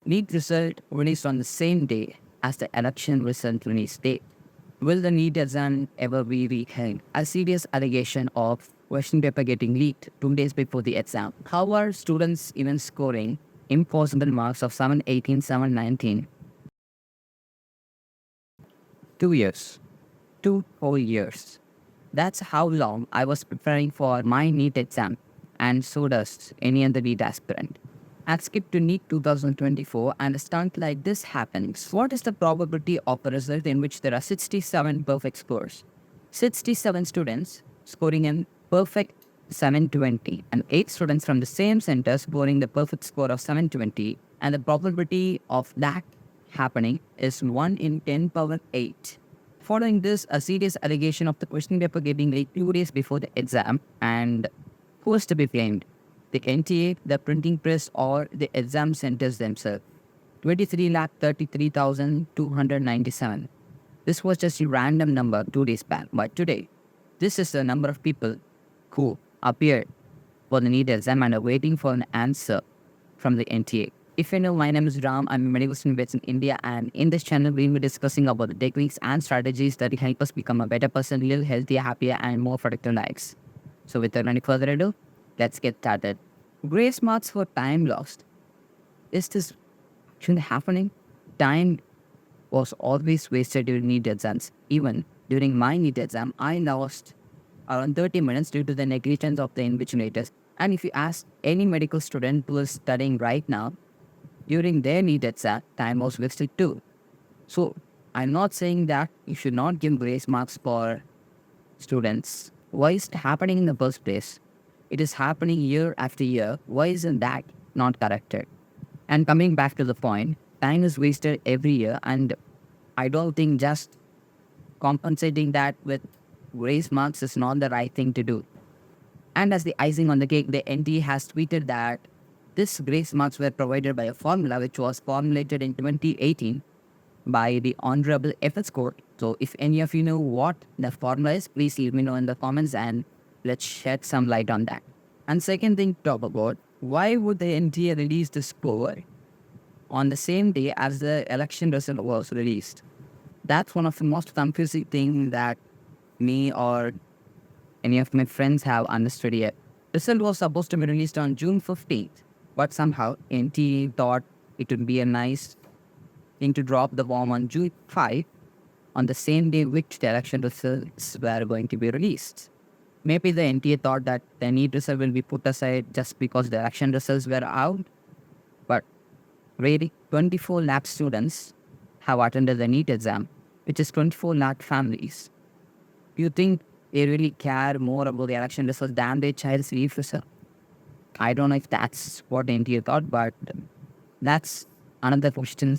Neet result released on the same day as the election result release date. Will the NEET exam ever be reheld? A serious allegation of question paper getting leaked 2 days before the exam. How are students even scoring impossible marks of 718, 719? 2 years. 2 whole years. That's how long I was preparing for my NEET exam, and so does any other NEET aspirant. I've skipped to NEET 2024 and a stunt like this happens. What is the probability of a result in which there are 67 perfect scores? 67 students scoring in perfect 720 and 8 students from the same center scoring the perfect score of 720, and the probability of that happening is 1 in 10 power 8. Following this, a serious allegation of the question paper getting leaked 2 days before the exam, and who is to be blamed? The NTA, the printing press, or the exam centers themselves? 23,33,297. This was just a random number 2 days back, but today, this is the number of people who appeared for the NEET exam and are waiting for an answer from the NTA. If you know, my name is Ram. I'm a medical student based in India, and in this channel, we will be discussing about the techniques and strategies that will help us become a better person, live healthier, happier, and more productive lives. So, without any further ado, let's get started. Grace marks for time lost. Is this actually happening? Time was always wasted during NEET exams. Even during my NEET exam, I lost around 30 minutes due to the negligence of the invigilators. And if you ask any medical student who is studying right now, during their NEET exam, time was wasted too. So I'm not saying that you should not give grace marks for students. Why is it happening in the first place? It is happening year after year. Why isn't that not corrected? And coming back to the point, time is wasted every year, and I don't think just compensating that with grace marks is not the right thing to do. And as the icing on the cake, the NTA has tweeted that this grace marks were provided by a formula which was formulated in 2018 by the Honorable FS Court. So if any of you know what the formula is, please leave me know in the comments and let's shed some light on that. And second thing to talk about, why would the NTA release the score on the same day as the election result was released? That's one of the most confusing things that me or any of my friends have understood yet. Result was supposed to be released on June 15th, but somehow NTA thought it would be a nice thing to drop the bomb on June 5 on the same day which the election results were going to be released. Maybe the NTA thought that the NEET result will be put aside just because the election results were out, but really 24 lakh students have attended the NEET exam, which is 24 lakh families. Do you think they really care more about the election results than their child's leave result? I don't know if that's what the NTA thought, but that's another question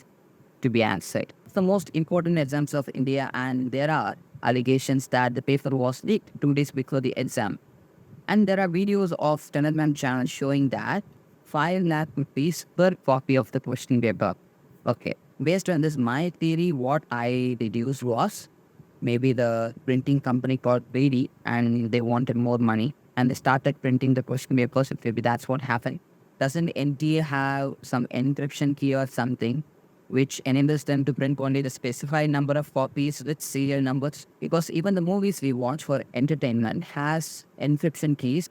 to be answered. It's the most important exams of India, and there are allegations that the paper was leaked 2 days before the exam. And there are videos of Telegram channel showing that 5 lakh rupees per copy of the question paper. Okay, based on this, my theory, what I deduced was maybe the printing company got greedy and they wanted more money and they started printing the question papers. Maybe that's what happened. Doesn't NTA have some encryption key or something which enables them to print only the specified number of copies with serial numbers? Because even the movies we watch for entertainment has encryption keys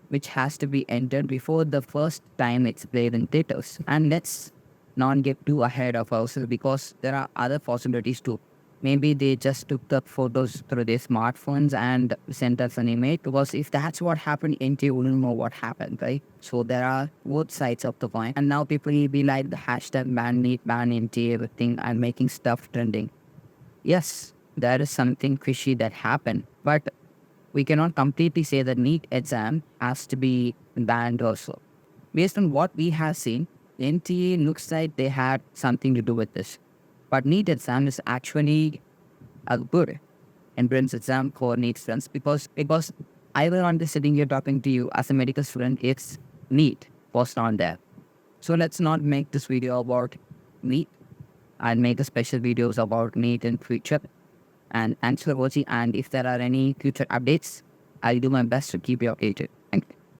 which has to be entered before the first time it's played in theaters. And let's not get too ahead of ourselves because there are other possibilities too. Maybe they just took the photos through their smartphones and sent us an image, because if that's what happened, NTA wouldn't know what happened, right? So there are both sides of the coin. And now people will be like the hashtag ban NEET, ban NTA, everything, and making stuff trending. Yes, there is something fishy that happened, but we cannot completely say that NEET exam has to be banned also. Based on what we have seen, NTA looks like they had something to do with this. But NEET exam is actually a good entrance exam for NEET students because I will not be sitting here talking to you as a medical student if NEET was not there. So let's not make this video about NEET. I'll make a special videos about NEET in future. And thanks for watching. And if there are any future updates, I'll do my best to keep you updated.